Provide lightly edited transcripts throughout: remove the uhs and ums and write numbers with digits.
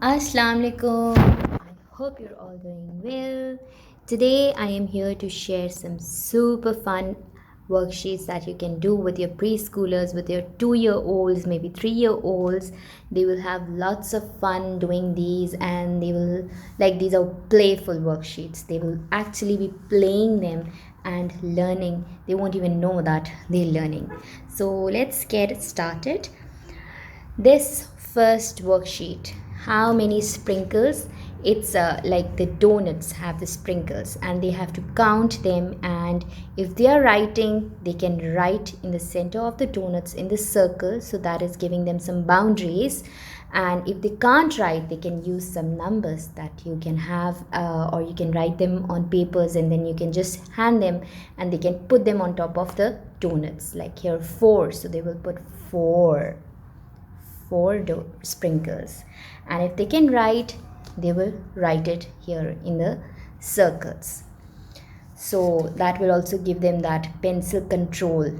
Assalamu alaikum. I hope you're all doing well. Today I am here to share some super fun worksheets that you can do with your preschoolers, with your 2-year-olds, maybe 3-year-olds. They will have lots of fun doing these, and they will like these are playful worksheets. They will actually be playing them and learning. They won't even know that they're learning. So let's get started. This first worksheet, how many sprinkles? It's like the donuts have the sprinkles and they have to count them, and if they are writing, they can write in the center of the donuts in the circle, so that is giving them some boundaries. And if they can't write, they can use some numbers that you can have, or you can write them on papers and then you can just hand them and they can put them on top of the donuts. Like here 4, so they will put 4 sprinkles, and if they can write, they will write it here in the circles. So that will also give them that pencil control.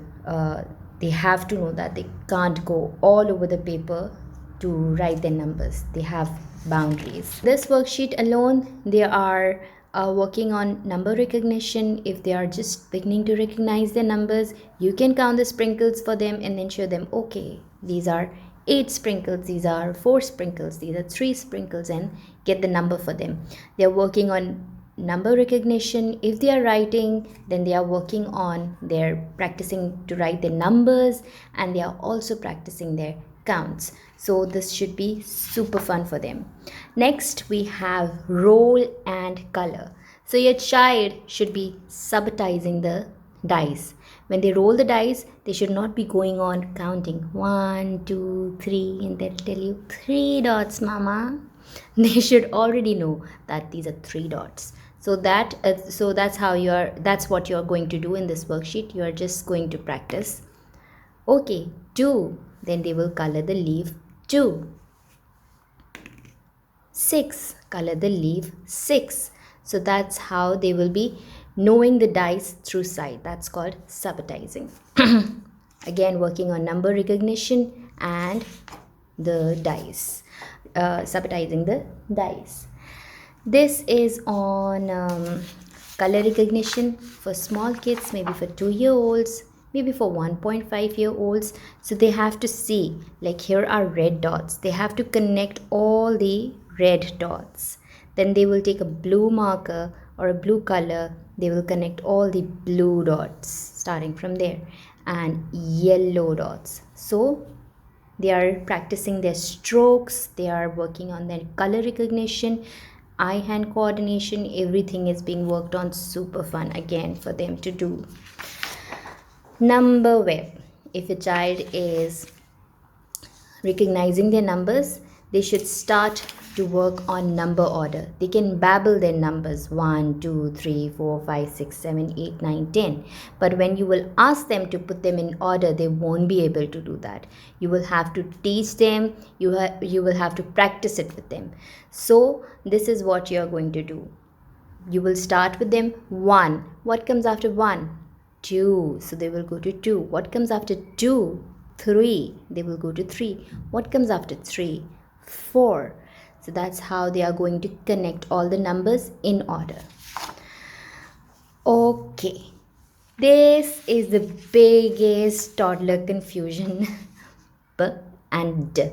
They have to know that they can't go all over the paper to write their numbers. They have boundaries. This worksheet alone, they are working on number recognition. If they are just beginning to recognize their numbers, you can count the sprinkles for them and then show them, okay, these are 8 sprinkles, these are 4 sprinkles, these are 3 sprinkles, and get the number for them. They are working on number recognition. If they are writing, then they are working on their practicing to write their numbers, and they are also practicing their counts. So this should be super fun for them. Next we have roll and color. So your child should be subtizing the dice. When they roll the dice, they should not be going on counting 1, 2, 3, and they'll tell you 3 dots, mama. They should already know that these are 3 dots. So that's what you're going to do in this worksheet. You are just going to practice. Okay, 2, then they will color the leaf 2. 6, color the leaf 6. So that's how they will be knowing the dice through sight. That's called subtizing. Again, working on number recognition and the dice, subtizing the dice. This is on color recognition for small kids, maybe for 2-year-olds, maybe for 1.5-year-olds. So they have to see, like here are red dots. They have to connect all the red dots. Then they will take a blue marker or a blue color. They will connect all the blue dots starting from there, and yellow dots. So they are practicing their strokes. They are working on their color recognition, eye-hand coordination. Everything is being worked on. Super fun again for them to do. Number web. If a child is recognizing their numbers, they should start to work on number order. They can babble their numbers 1, 2, 3, 4, 5, 6, 7, 8, 9, 10. But when you will ask them to put them in order, they won't be able to do that. You will have to teach them. You will have to practice it with them. So this is what you are going to do. You will start with them 1. What comes after 1? 2. So they will go to 2. What comes after 2? 3. They will go to 3. What comes after 3? 4. So that's how they are going to connect all the numbers in order. Okay, this is the biggest toddler confusion. B and D.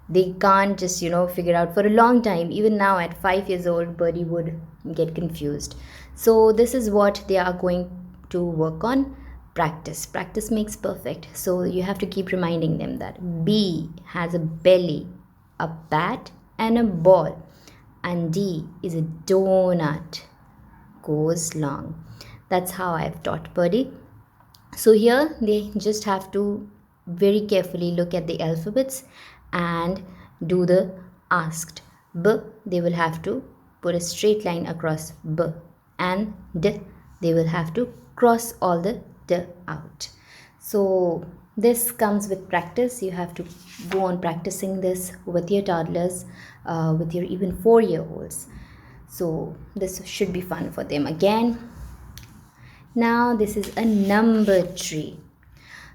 They can't just figure out for a long time. Even now at 5 years old, Birdie would get confused. So this is what they are going to work on. Practice makes perfect. So you have to keep reminding them that B has a belly, a bat, and a ball, and D is a donut, goes long. That's how I've taught Birdie. So here they just have to very carefully look at the alphabets and do the asked. B, they will have to put a straight line across B, and D, they will have to cross all the D out. So this comes with practice. You have to go on practicing this with your toddlers, with your even 4-year-olds. So this should be fun for them again. Now this is a number tree.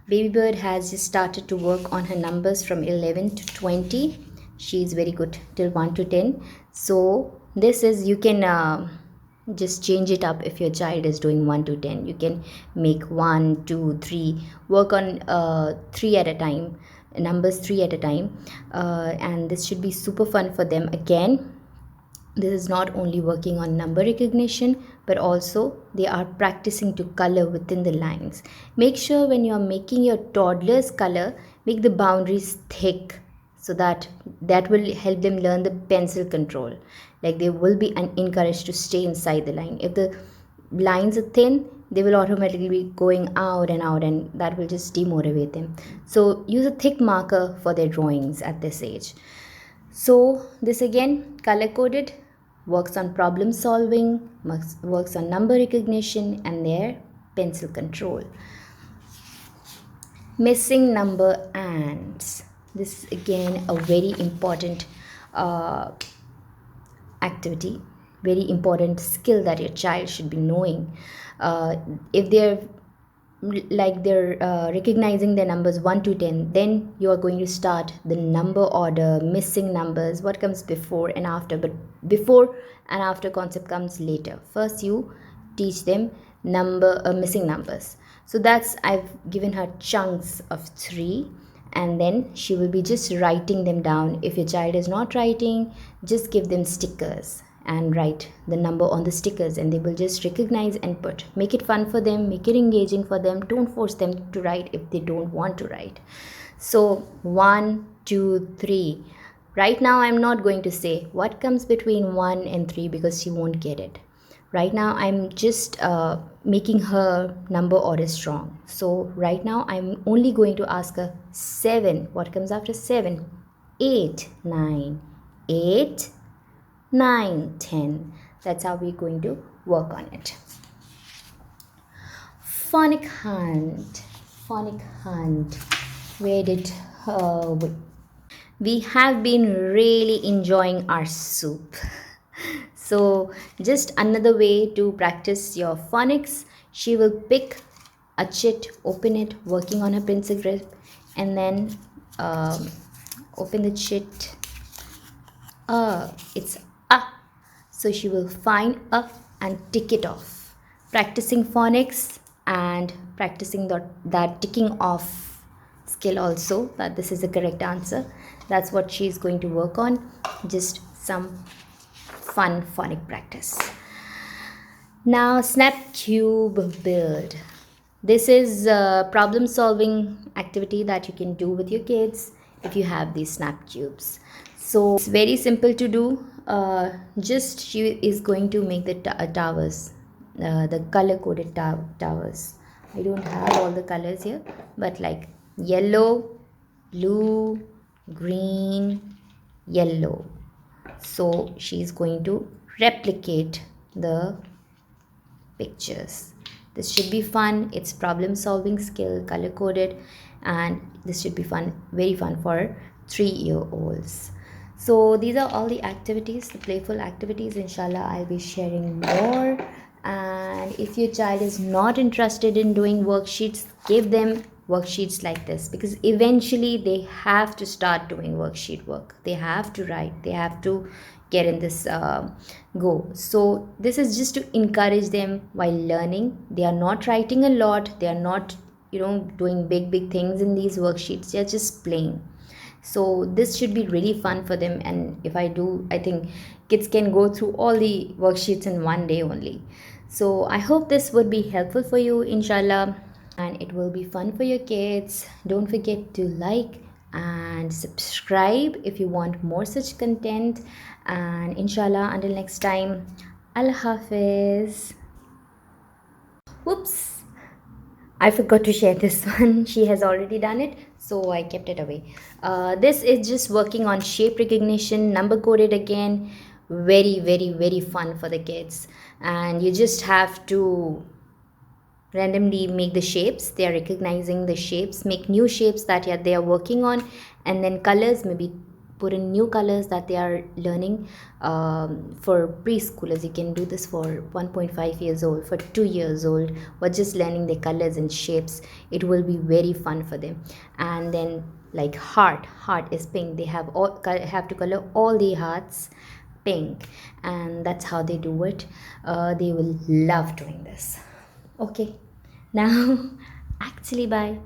Baby Bird has just started to work on her numbers from 11 to 20. She is very good till 1 to 10. So this is, you can just change it up. If your child is doing 1 to 10, you can make 1 2 3, work on 3 at a time, numbers 3 at a time, and this should be super fun for them. Again, this is not only working on number recognition, but also they are practicing to color within the lines. Make sure when you are making your toddler's color, make the boundaries thick, so that will help them learn the pencil control. Like, they will be encouraged to stay inside the line. If the lines are thin, they will automatically be going out and out, and that will just demotivate them. So use a thick marker for their drawings at this age. So this again, color coded, works on problem solving, works on number recognition and their pencil control. Missing number ants. This is again a very important activity, very important skill that your child should be knowing. If they're recognizing their numbers 1 to 10, then you are going to start the number order, missing numbers, what comes before and after. But before and after concept comes later. First you teach them missing numbers. So that's, I've given her chunks of 3, and then she will be just writing them down. If your child is not writing, just give them stickers and write the number on the stickers, and they will just recognize and put. Make it fun for them, make it engaging for them. Don't force them to write if they don't want to write. So 1 2 3. Right now I'm not going to say what comes between 1 and 3 because she won't get it. Right now I'm just making her number order strong. So right now I'm only going to ask her 7. What comes after 7? 8 9. 8 9 10. That's how we're going to work on it. Phonic Hunt. Phonic Hunt. Where did we have been really enjoying our soup. So just another way to practice your phonics. She will pick a chit, open it, working on her pencil grip, and then open the chit. It's a. So she will find a and tick it off. Practicing phonics and practicing that ticking off skill also, that this is the correct answer. That's what she's going to work on. Just some fun phonic practice. Now, snap cube build. This is a problem solving activity that you can do with your kids if you have these snap cubes. So it's very simple to do. Just she is going to make the towers, the color coded towers. I don't have all the colors here, but like yellow, blue, green, yellow. So she's going to replicate the pictures. This should be fun. It's problem solving skill, color coded, and this should be fun, very fun for 3-year-olds. So these are all the activities, the playful activities. Inshallah, I'll be sharing more. And if your child is not interested in doing worksheets, give them worksheets like this, because eventually they have to start doing worksheet work. They have to write, they have to get in this go. So this is just to encourage them while learning. They are not writing a lot, they are not doing big things in these worksheets. They are just playing. So this should be really fun for them, and if I think kids can go through all the worksheets in one day only. So I hope this would be helpful for you, inshallah, and it will be fun for your kids. Don't forget to like and subscribe if you want more such content, and inshallah, until next time, Allah Hafiz. Whoops, I forgot to share this one. She has already done it, so I kept it away. This is just working on shape recognition, number coded again. Very fun for the kids, and you just have to randomly make the shapes. They are recognizing the shapes, make new shapes that they are working on, and then colors, maybe put in new colors that they are learning. For preschoolers, you can do this for 1.5 years old, for 2 years old, or just learning the colors and shapes. It will be very fun for them. And then like heart is pink. They have to color all the hearts pink, and that's how they do it. They will love doing this. Okay, now actually bye.